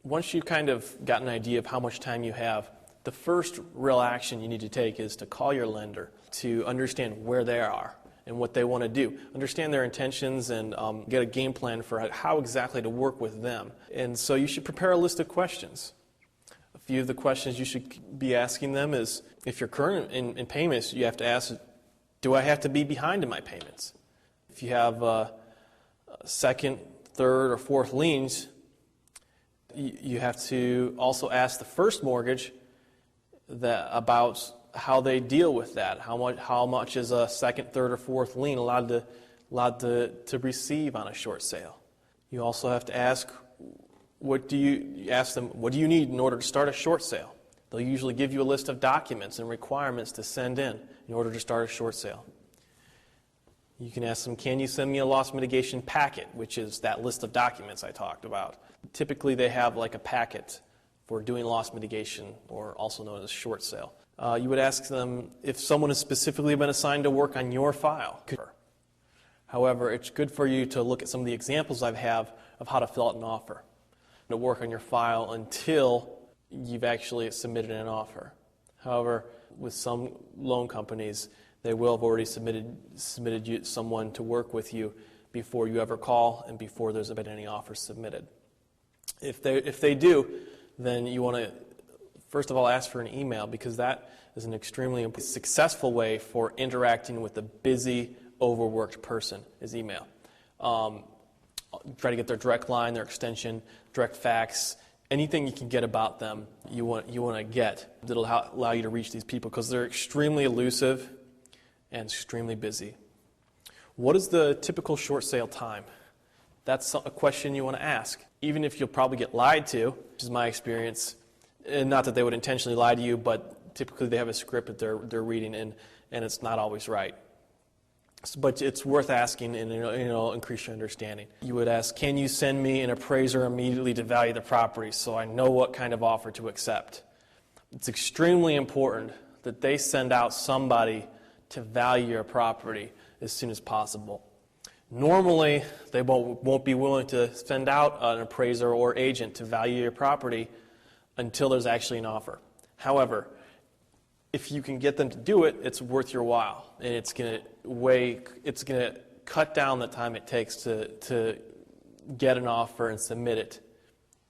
Once you've kind of got an idea of how much time you have, the first real action you need to take is to call your lender to understand where they are and what they want to do. Understand their intentions and get a game plan for how exactly to work with them. And so you should prepare a list of questions. A few of the questions you should be asking them is, if you're current in payments, you have to ask, do I have to be behind in my payments? If you have second, third, or fourth liens, you have to also ask the first mortgage about how they deal with that. How much is a second, third, or fourth lien allowed to receive on a short sale? You also have to ask, what do you need in order to start a short sale? They'll usually give you a list of documents and requirements to send in order to start a short sale. You can ask them, can you send me a loss mitigation packet, which is that list of documents I talked about. Typically they have like a packet for doing loss mitigation, or also known as short sale. You would ask them if someone has specifically been assigned to work on your file. However, it's good for you to look at some of the examples I have of how to fill out an offer, to work on your file until you've actually submitted an offer. However, with some loan companies, they will have already submitted someone to work with you before you ever call and before there's been any offers submitted. If they do, then you want to first of all ask for an email, because that is an extremely successful way for interacting with a busy, overworked person is email. Try to get their direct line, their extension, direct fax, anything you can get about them you want to get that'll allow you to reach these people, because they're extremely elusive and extremely busy. What is the typical short sale time? That's a question you want to ask. Even if you'll probably get lied to, which is my experience, and not that they would intentionally lie to you, but typically they have a script that they're reading, and it's not always right. But it's worth asking, and it'll increase your understanding. You would ask, can you send me an appraiser immediately to value the property so I know what kind of offer to accept? It's extremely important that they send out somebody to value your property as soon as possible. Normally, they won't be willing to send out an appraiser or agent to value your property until there's actually an offer. However, if you can get them to do it, it's worth your while, and it's going to cut down the time it takes to get an offer and submit it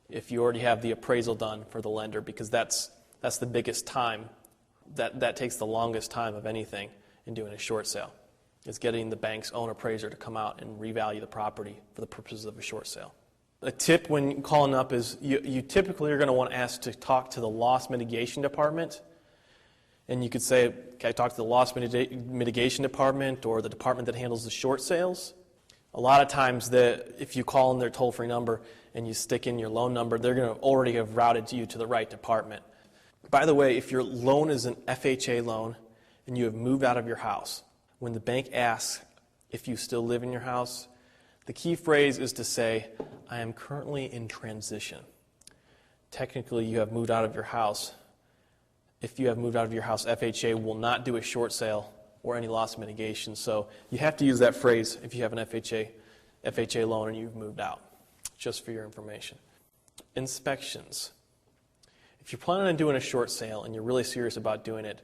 if you already have the appraisal done for the lender, because that's the biggest time. That takes the longest time of anything in doing a short sale. It's getting the bank's own appraiser to come out and revalue the property for the purposes of a short sale. A tip when calling up is you typically are going to want to ask to talk to the loss mitigation department. And you could say, can I talk to the loss mitigation department or the department that handles the short sales? A lot of times, if you call in their toll-free number and you stick in your loan number, they're going to already have routed you to the right department. By the way, if your loan is an FHA loan and you have moved out of your house, when the bank asks if you still live in your house, the key phrase is to say, I am currently in transition. Technically, you have moved out of your house. If you have moved out of your house, FHA will not do a short sale or any loss mitigation. So you have to use that phrase if you have an FHA loan and you've moved out, just for your information. Inspections. If you're planning on doing a short sale and you're really serious about doing it,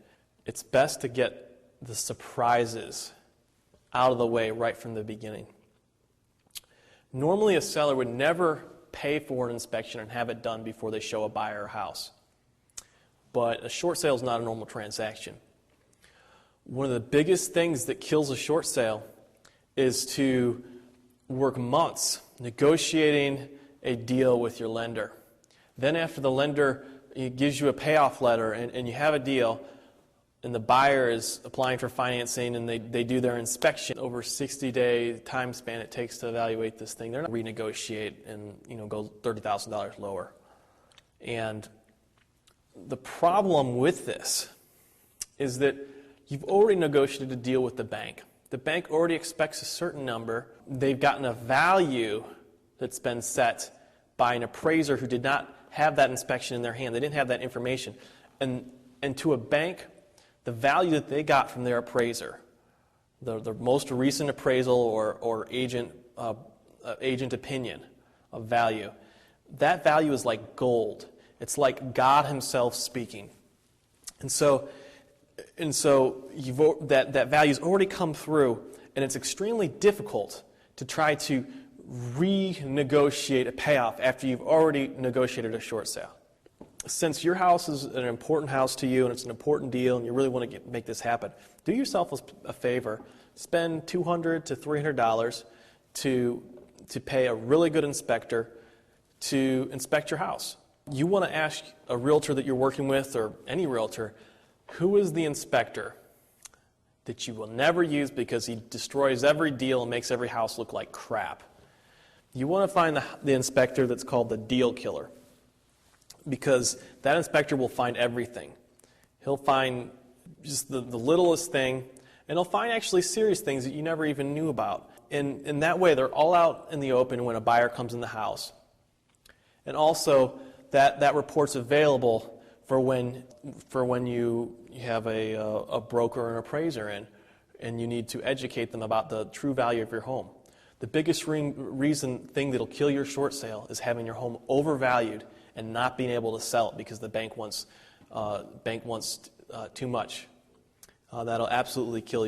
it's best to get the surprises out of the way right from the beginning. Normally, a seller would never pay for an inspection and have it done before they show a buyer a house. But a short sale is not a normal transaction. One of the biggest things that kills a short sale is to work months negotiating a deal with your lender. Then after the lender gives you a payoff letter and you have a deal, and the buyer is applying for financing and they do their inspection, over a 60-day time span it takes to evaluate this thing, they're not going to renegotiate and go $30,000 lower. And the problem with this is that you've already negotiated a deal with the bank. The bank already expects a certain number. They've gotten a value that's been set by an appraiser who did not have that inspection in their hand. They didn't have that information. And to a bank, the value that they got from their appraiser the most recent appraisal or agent opinion of value, that value is like gold. It's like God Himself speaking. And so that value's already come through, and it's extremely difficult to try to renegotiate a payoff after you've already negotiated a short sale. Since your house is an important house to you and it's an important deal and you really want to make this happen, do yourself a favor. Spend $200 to $300 to pay a really good inspector to inspect your house. You want to ask a realtor that you're working with, or any realtor, who is the inspector that you will never use because he destroys every deal and makes every house look like crap. You want to find the inspector that's called the deal killer, because that inspector will find everything. He'll find just the littlest thing, and he'll find actually serious things that you never even knew about. And in that way, they're all out in the open when a buyer comes in the house. And also, that report's available for when you have a broker or an appraiser in, and you need to educate them about the true value of your home. The biggest thing that'll kill your short sale is having your home overvalued and not being able to sell it because the bank wants too much. That'll absolutely kill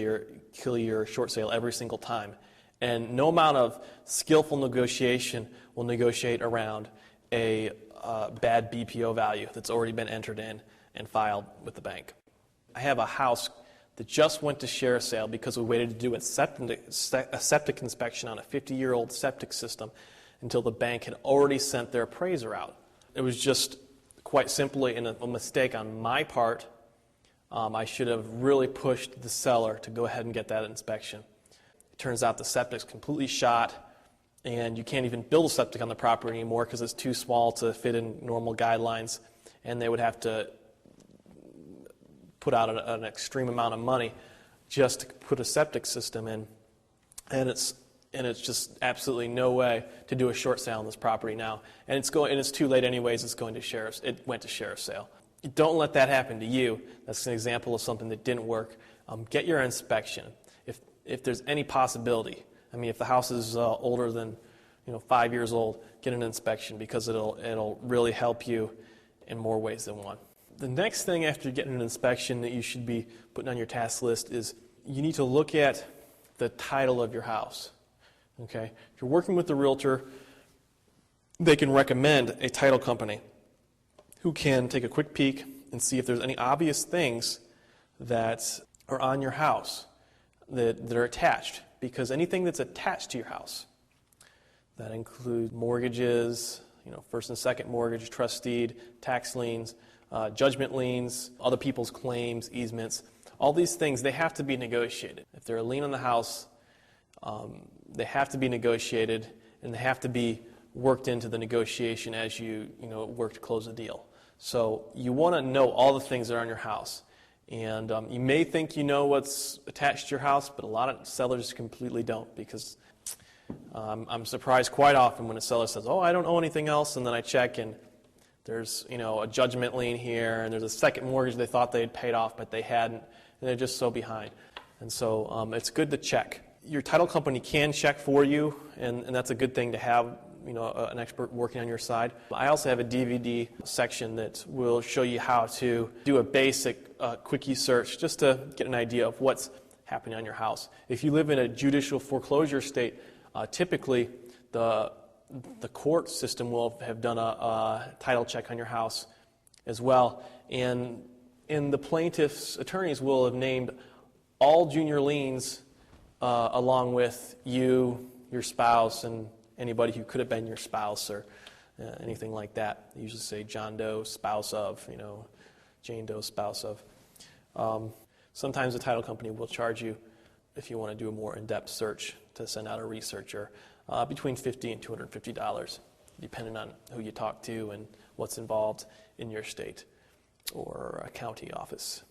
your short sale every single time. And no amount of skillful negotiation will negotiate around a bad BPO value that's already been entered in and filed with the bank. I have a house that just went to share sale because we waited to do a septic inspection on a 50-year-old septic system until the bank had already sent their appraiser out. It was just quite simply a mistake on my part. I should have really pushed the seller to go ahead and get that inspection. It turns out the septic's completely shot, and you can't even build a septic on the property anymore because it's too small to fit in normal guidelines, and they would have to put out an extreme amount of money just to put a septic system in, and it's just absolutely no way to do a short sale on this property now, and it's too late anyways. It went to sheriff's sale. Don't let that happen to you. That's an example of something that didn't work. Get your inspection if there's any possibility. I mean, if the house is older than 5 years old, get an inspection because it'll really help you in more ways than one. The next thing after getting an inspection that you should be putting on your task list is you need to look at the title of your house. Okay? If you're working with a realtor, they can recommend a title company who can take a quick peek and see if there's any obvious things that are on your house that are attached. Because anything that's attached to your house, that includes mortgages, first and second mortgage, trust deed, tax liens, judgment liens, other people's claims, easements, all these things, they have to be negotiated. If they're a lien on the house, they have to be negotiated, and they have to be worked into the negotiation as you work to close the deal. So you want to know all the things that are on your house. And you may think you know what's attached to your house, but a lot of sellers completely don't, because I'm surprised quite often when a seller says, "Oh, I don't owe anything else," and then I check and there's a judgment lien here, and there's a second mortgage they thought they had paid off, but they hadn't, and they're just so behind. And so it's good to check. Your title company can check for you, and that's a good thing to have. An expert working on your side. I also have a DVD section that will show you how to do a basic quickie search just to get an idea of what's happening on your house. If you live in a judicial foreclosure state, typically the court system will have done a title check on your house as well, and the plaintiff's attorneys will have named all junior liens along with you, your spouse, and anybody who could have been your spouse or anything like that. They usually say John Doe, spouse of, Jane Doe, spouse of. Sometimes the title company will charge you, if you want to do a more in-depth search, to send out a researcher, between $50 and $250, depending on who you talk to and what's involved in your state or a county office.